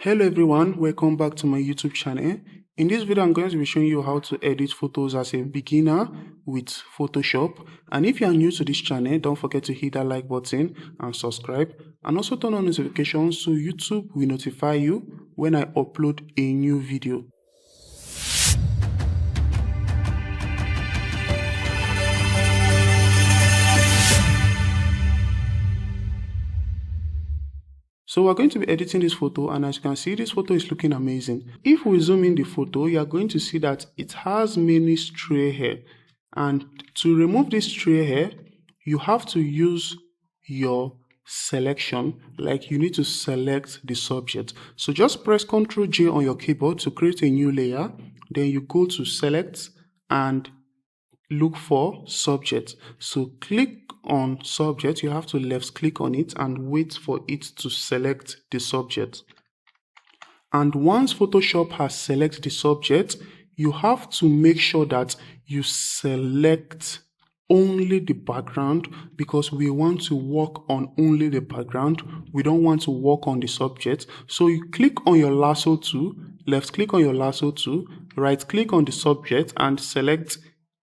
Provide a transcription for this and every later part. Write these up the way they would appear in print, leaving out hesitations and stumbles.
Hello everyone, welcome back to my YouTube channel. In this video, I'm going to be showing you how to edit photos as a beginner with Photoshop. And if you are new to this channel, don't forget to hit that like button and subscribe. And also turn on notifications so YouTube will notify you when I upload a new video. So we're going to be editing this photo, and as you can see, this photo is looking amazing. If we zoom in the photo, you are going to see that it has many stray hair. And to remove this stray hair, you have to use your selection, like you need to select the subject. So just press Ctrl J on your keyboard to create a new layer. Then you go to select and look for subject. So click on subject, you have to left click on it and wait for it to select the subject. And once Photoshop has selected the subject, you have to make sure that you select only the background, because we want to work on only the background. We don't want to work on the subject. So you click on your lasso tool, left click on your lasso tool, right click on the subject and select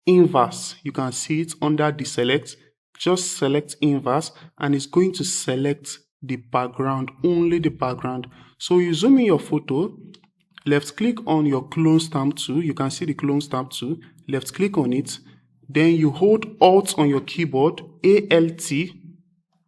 inverse. You can see it under the select. Just select inverse and it's going to select the background, only the background. So you zoom in your photo, left click on your clone stamp tool. You can see the clone stamp tool, left click on it. Then you hold Alt on your keyboard, ALT.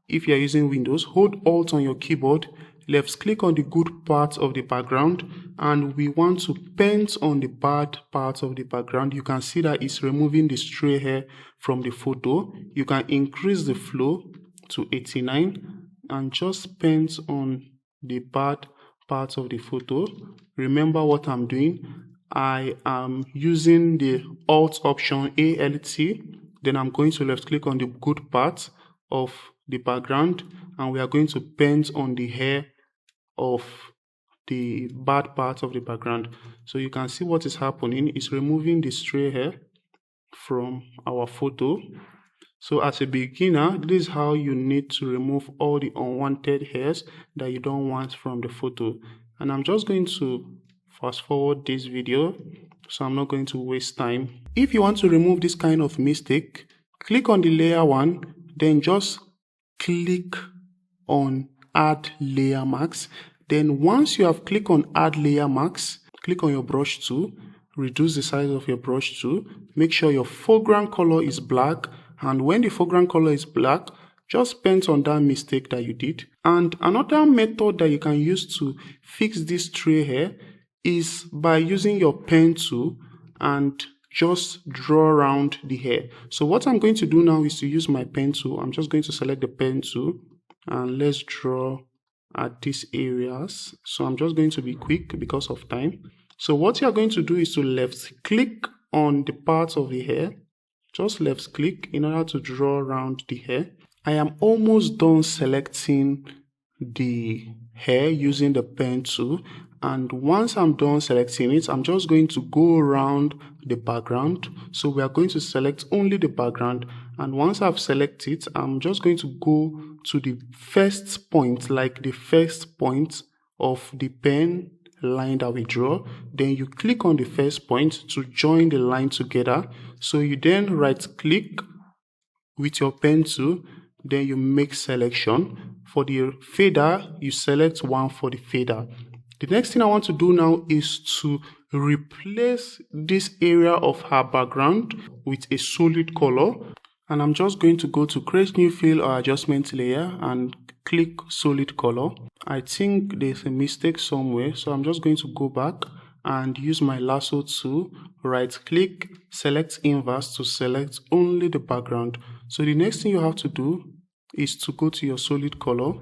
If you are using Windows, hold Alt on your keyboard, left click on the good part of the background, and we want to paint on the bad part of the background. You can see that it's removing the stray hair from the photo. You can increase the flow to 89 and just paint on the bad part of the photo. Remember what I'm doing. I am using the Alt option, ALT. Then I'm going to left click on the good part of the background, and we are going to paint on the hair of the bad part of the background. So you can see what is happening. It's removing the stray hair from our photo. So as a beginner, this is how you need to remove all the unwanted hairs that you don't want from the photo. And I'm just going to fast forward this video, so I'm not going to waste time. If you want to remove this kind of mistake, click on the layer one, then just click on add layer mask. Then once you have clicked on add layer mask, click on your brush tool, reduce the size of your brush tool, make sure your foreground color is black, and when the foreground color is black, just paint on that mistake that you did. And another method that you can use to fix this stray hair is by using your pen tool and just draw around the hair. So what I'm going to do now is to use my pen tool. I'm just going to select the pen tool and let's draw at these areas. So I'm just going to be quick because of time. So what you're going to do is to left click on the parts of the hair. Just left click in order to draw around the hair. I am almost done selecting the hair using the pen tool, and once I'm done selecting it, I'm just going to go around the background. So we are going to select only the background, and once I've selected, I'm just going to go to the first point, like the first point of the pen line that we draw. Then you click on the first point to join the line together. So you then right click with your pen tool, then you make selection. For the fader, you select one for the fader. The next thing I want to do now is to replace this area of her background with a solid color. And I'm just going to go to create new fill or adjustment layer and click solid color. I think there's a mistake somewhere, so I'm just going to go back and use my lasso tool, right click, select inverse to select only the background. So the next thing you have to do is to go to your solid color,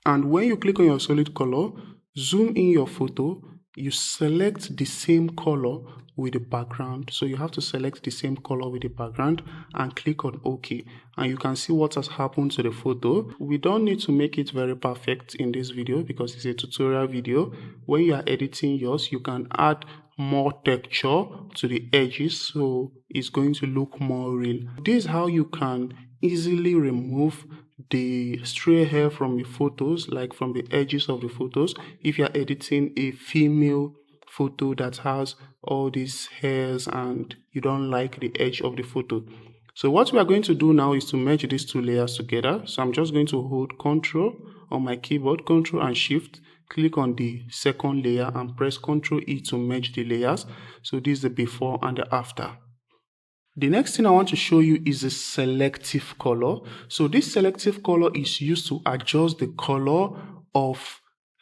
and when you click on your solid color, zoom in your photo, you select the same color with the background. So you have to select the same color with the background and click on OK, and you can see what has happened to the photo. We don't need to make it very perfect in this video because it's a tutorial video. When you are editing yours, you can add more texture to the edges, so it's going to look more real. This is how you can easily remove the stray hair from the photos, like from the edges of the photos. If you're editing a female photo that has all these hairs and you don't like the edge of the photo. So what we are going to do now is to merge these two layers together. So I'm just going to hold Ctrl on my keyboard, Ctrl and Shift, click on the second layer and press Ctrl E to merge the layers. So this is the before and the after. The next thing I want to show you is a selective color. So this selective color is used to adjust the color of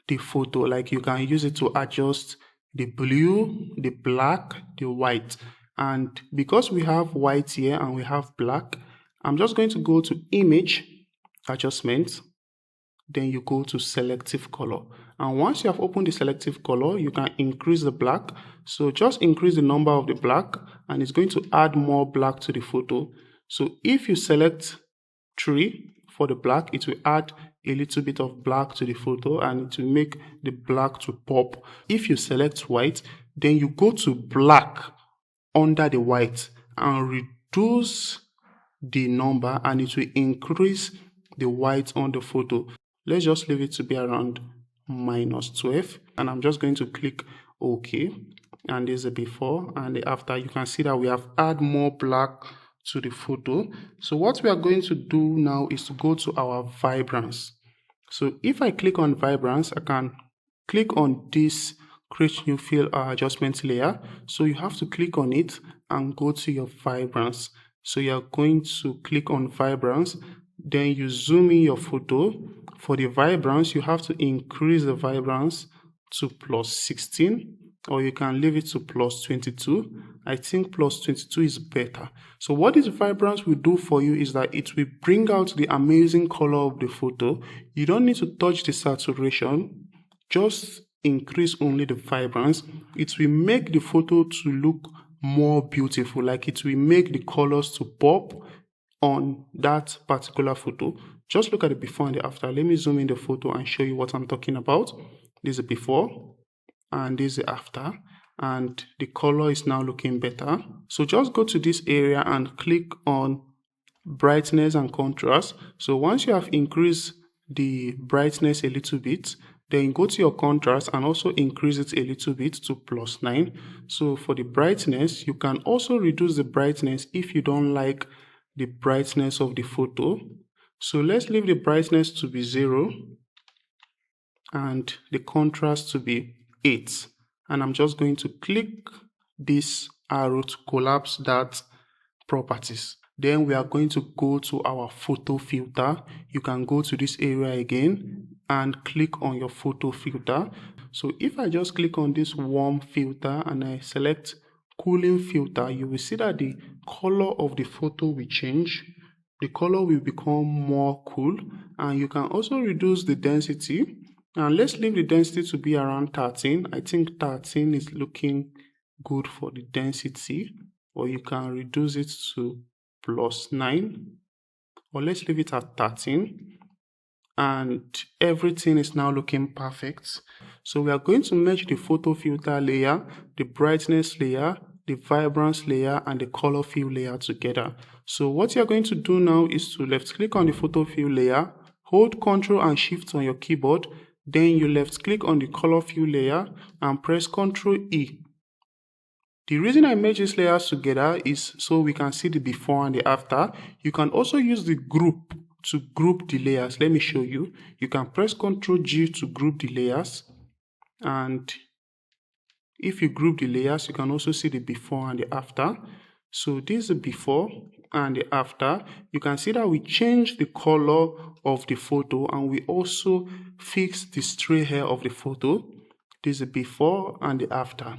the photo. Like you can use it to adjust the blue, the black, the white. And because we have white here and we have black, I'm just going to go to Image, Adjustment, then you go to Selective Color. And once you have opened the selective color, you can increase the black. So just increase the number of the black and it's going to add more black to the photo. So if you select 3 for the black, it will add a little bit of black to the photo and it will make the black to pop. If you select white, then you go to black under the white and reduce the number and it will increase the white on the photo. Let's just leave it to be around -12 and I'm just going to click OK, and there's a before and the after. You can see that we have added more black to the photo. So what we are going to do now is to go to our vibrance. So if I click on vibrance, I can click on this create new fill adjustment layer. So you have to click on it and go to your vibrance. So you're going to click on vibrance, then you zoom in your photo. For the vibrance, you have to increase the vibrance to +16, or you can leave it to +22. I think +22 is better. So what this vibrance will do for you is that it will bring out the amazing color of the photo. You don't need to touch the saturation, just increase only the vibrance. It will make the photo to look more beautiful, like it will make the colors to pop on that particular photo. Just look at the before and the after. Let me zoom in the photo and show you what I'm talking about. This is the before and this is the after, and the color is now looking better. So just go to this area and click on brightness and contrast. So once you have increased the brightness a little bit, then go to your contrast and also increase it a little bit to +9. So for the brightness, you can also reduce the brightness if you don't like the brightness of the photo. So let's leave the brightness to be 0 and the contrast to be 8. And I'm just going to click this arrow to collapse that properties. Then we are going to go to our photo filter. You can go to this area again and click on your photo filter. So if I just click on this warm filter and I select cooling filter, you will see that the color of the photo will change. The color will become more cool, and you can also reduce the density. And let's leave the density to be around 13. I think 13 is looking good for the density, or you can reduce it to +9, or let's leave it at 13. And everything is now looking perfect. So we are going to merge the photo filter layer, the brightness layer, the vibrance layer, and the color fill layer together. So what you're going to do now is to left click on the photo fill layer, hold Ctrl and Shift on your keyboard, then you left click on the color fill layer and press Ctrl E. The reason I merge these layers together is so we can see the before and the after. You can also use the group to group the layers. Let me show you. You can press Ctrl G to group the layers, and if you group the layers, you can also see the before and the after. So this is the before and the after. You can see that we change the color of the photo and we also fix the stray hair of the photo. This is the before and the after.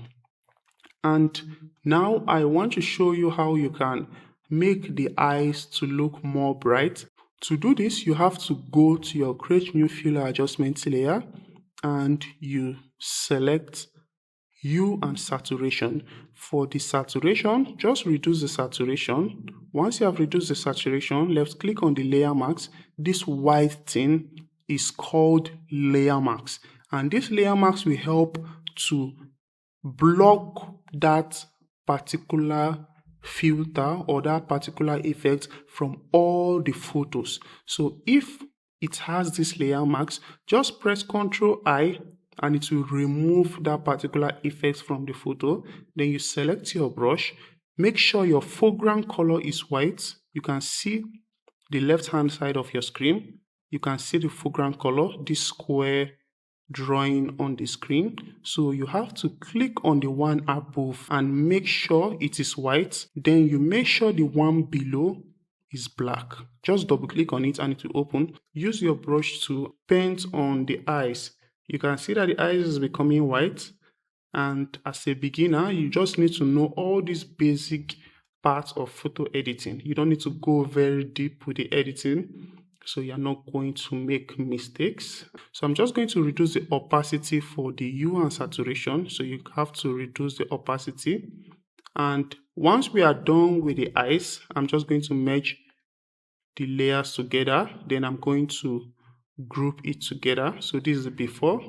And now I want to show you how you can make the eyes to look more bright. To do this, you have to go to your create new fill adjustment layer and you select hue and saturation. For the saturation, just reduce the saturation. Once you have reduced the saturation, left click on the layer mask. This white thing is called layer mask, and this layer mask will help to block that particular filter or that particular effect from all the photos. So if it has this layer marks, just press Ctrl I and it will remove that particular effect from the photo. Then you select your brush. Make sure your foreground color is white. You can see the left hand side of your screen. You can see the foreground color, this square drawing on the screen. So you have to click on the one above and make sure it is white. Then you make sure the one below is black. Just double click on it and it will open. Use your brush to paint on the eyes. You can see that the eyes is becoming white, and as a beginner you just need to know all these basic parts of photo editing. You don't need to go very deep with the editing, so you're not going to make mistakes. So I'm just going to reduce the opacity for the hue and saturation. So you have to reduce the opacity, and once we are done with the eyes, I'm just going to merge the layers together. Then I'm going to group it together. So this is the before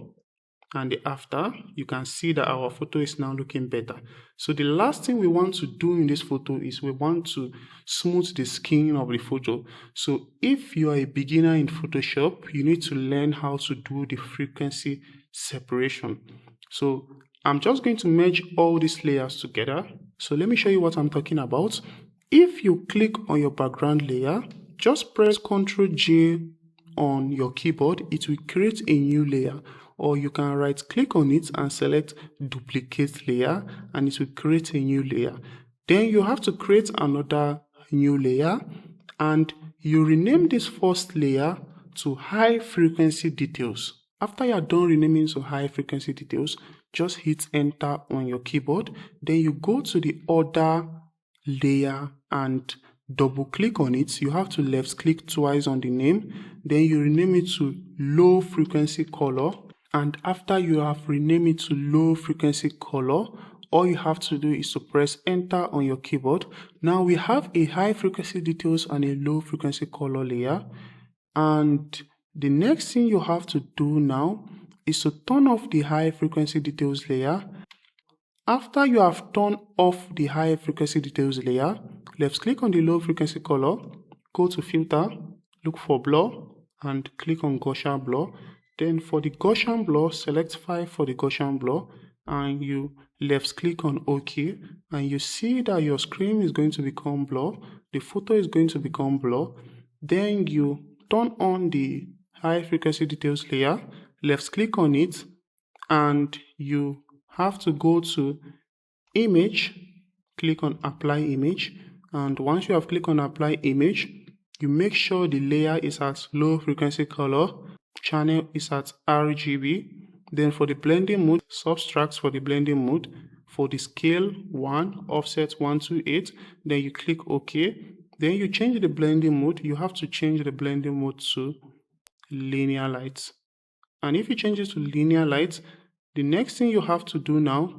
and the after. You can see that our photo is now looking better. So the last thing we want to do in this photo is we want to smooth the skin of the photo. So if you are a beginner in Photoshop, you need to learn how to do the frequency separation. So I'm just going to merge all these layers together. So let me show you what I'm talking about. If you click on your background layer, just press Ctrl J on your keyboard. It will create a new layer, or you can right click on it and select duplicate layer and it will create a new layer. Then you have to create another new layer and you rename this first layer to high frequency details. After you are done renaming to high frequency details, just hit enter on your keyboard. Then you go to the other layer and double click on it. You have to left click twice on the name. Then you rename it to low frequency color. And after you have renamed it to low frequency color, all you have to do is to press enter on your keyboard. Now we have a high frequency details and a low frequency color layer. And the next thing you have to do now is to turn off the high frequency details layer. After you have turned off the high frequency details layer, left click on the low frequency color, go to filter, look for blur and click on Gaussian blur. Then for the Gaussian blur, select file for the Gaussian blur and you left click on OK, and you see that your screen is going to become blur, the photo is going to become blur. Then you turn on the high frequency details layer, left click on it, and you have to go to image, click on apply image, and once you have clicked on apply image, you make sure the layer is at low frequency color, channel is at RGB. Then for the blending mode, subtract for the blending mode, for the scale 1, offset 128, then you click OK. Then you change the blending mode. You have to change the blending mode to linear light. And if you change it to linear light, the next thing you have to do now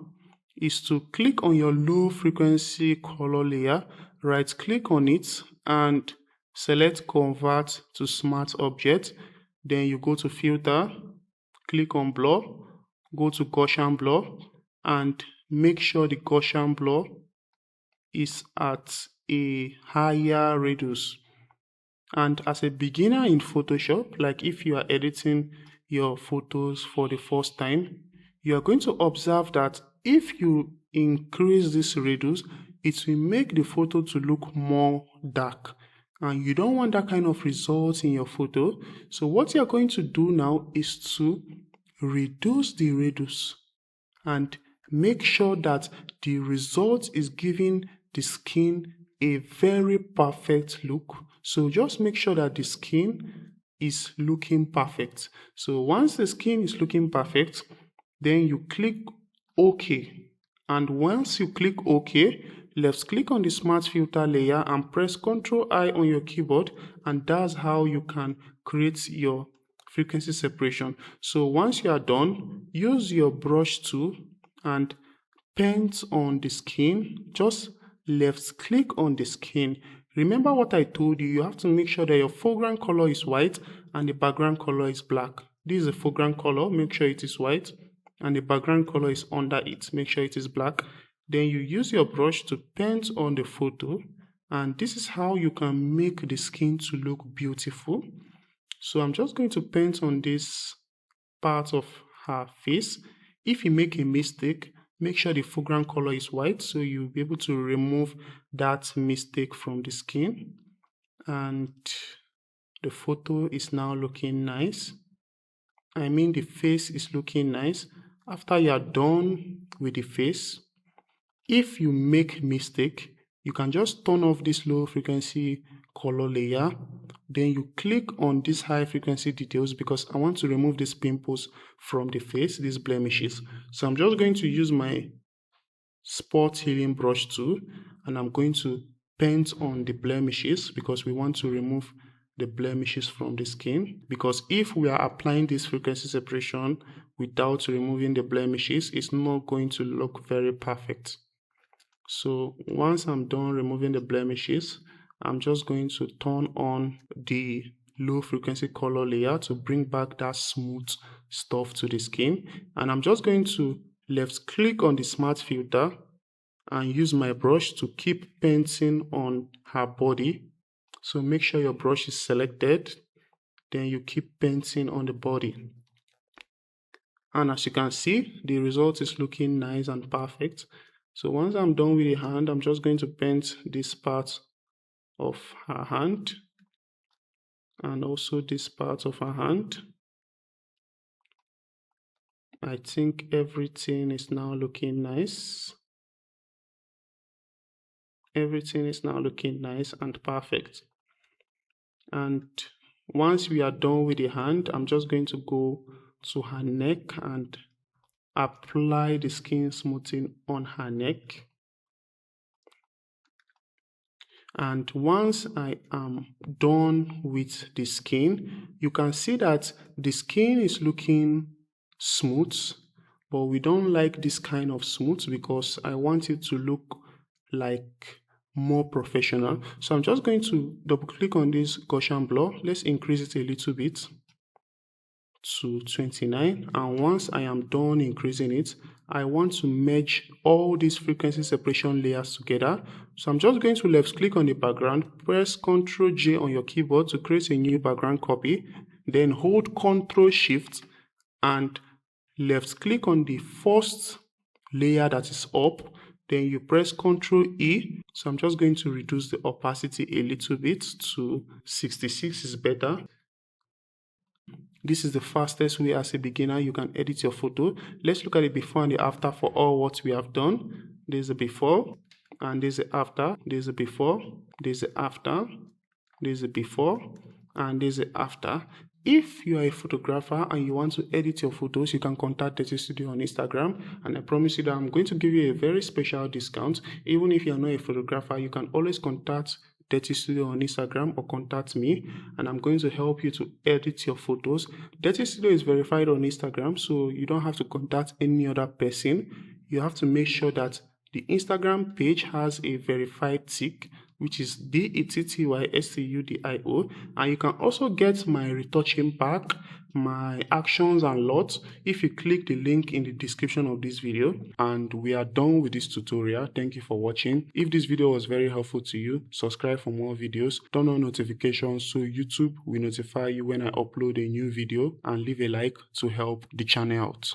is to click on your low frequency color layer, right click on it and select convert to smart object. Then you go to filter, click on blur, go to Gaussian blur and make sure the Gaussian blur is at a higher radius. And as a beginner in Photoshop, like if you are editing your photos for the first time, you are going to observe that if you increase this radius, it will make the photo to look more dark. And you don't want that kind of result in your photo. So what you're going to do now is to reduce the radius and make sure that the result is giving the skin a very perfect look. So just make sure that the skin is looking perfect. So once the skin is looking perfect, then you click OK. And once you click OK, left click on the smart filter layer and press Ctrl I on your keyboard, and that's how you can create your frequency separation. So once you are done, use your brush tool and paint on the skin. Just left click on the skin. Remember what I told you, you have to make sure that your foreground color is white and the background color is black. This is the foreground color, make sure it is white, and the background color is under it, make sure it is black. Then you use your brush to paint on the photo, and this is how you can make the skin to look beautiful. So I'm just going to paint on this part of her face. If you make a mistake, make sure the foreground color is white so you'll be able to remove that mistake from the skin. And the photo is now looking nice. I mean, the face is looking nice. After you are done with the face, if you make mistake, you can just turn off this low frequency color layer. Then you click on this high frequency details because I want to remove these pimples from the face, these blemishes. So I'm just going to use my spot healing brush tool, and I'm going to paint on the blemishes because we want to remove the blemishes from the skin. Because if we are applying this frequency separation without removing the blemishes, it's not going to look very perfect. So once I'm done removing the blemishes, I'm just going to turn on the low frequency color layer to bring back that smooth stuff to the skin. And I'm just going to left click on the smart filter and use my brush to keep painting on her body. So make sure your brush is selected, then you keep painting on the body. And as you can see, the result is looking nice and perfect. So once I'm done with the hand, I'm just going to paint this part of her hand and also this part of her hand. I think everything is now looking nice. Everything is now looking nice and perfect. And once we are done with the hand, I'm just going to go to her neck and apply the skin smoothing on her neck. And once I am done with the skin, you can see that the skin is looking smooth, but we don't like this kind of smooth because I want it to look like more professional. So I'm just going to double click on this Gaussian blur. Let's increase it a little bit to 29, and once I am done increasing it, I want to merge all these frequency separation layers together. So I'm just going to left click on the background, press Ctrl J on your keyboard to create a new background copy, then hold Ctrl Shift and left click on the first layer that is up, then you press Ctrl E. So I'm just going to reduce the opacity a little bit to 66 is better. This is the fastest way as a beginner you can edit your photo. Let's look at the before and the after for all what we have done. There's a before and there's a after. There's a before, there's a after, there's a before, and there's a after. If you are a photographer and you want to edit your photos, you can contact Dirty Studio on Instagram, and I promise you that I'm going to give you a very special discount. Even if you are not a photographer, you can always contact Dirty Studio on Instagram or contact me, and I'm going to help you to edit your photos. Dirty Studio is verified on Instagram, so you don't have to contact any other person. You have to make sure that the Instagram page has a verified tick, which is DETTYSTUDIO, and you can also get my retouching pack, my actions and lots if you click the link in the description of this video. And we are done with this tutorial. Thank you for watching. If this video was very helpful to you, subscribe for more videos, turn on notifications so YouTube will notify you when I upload a new video, and leave a like to help the channel out.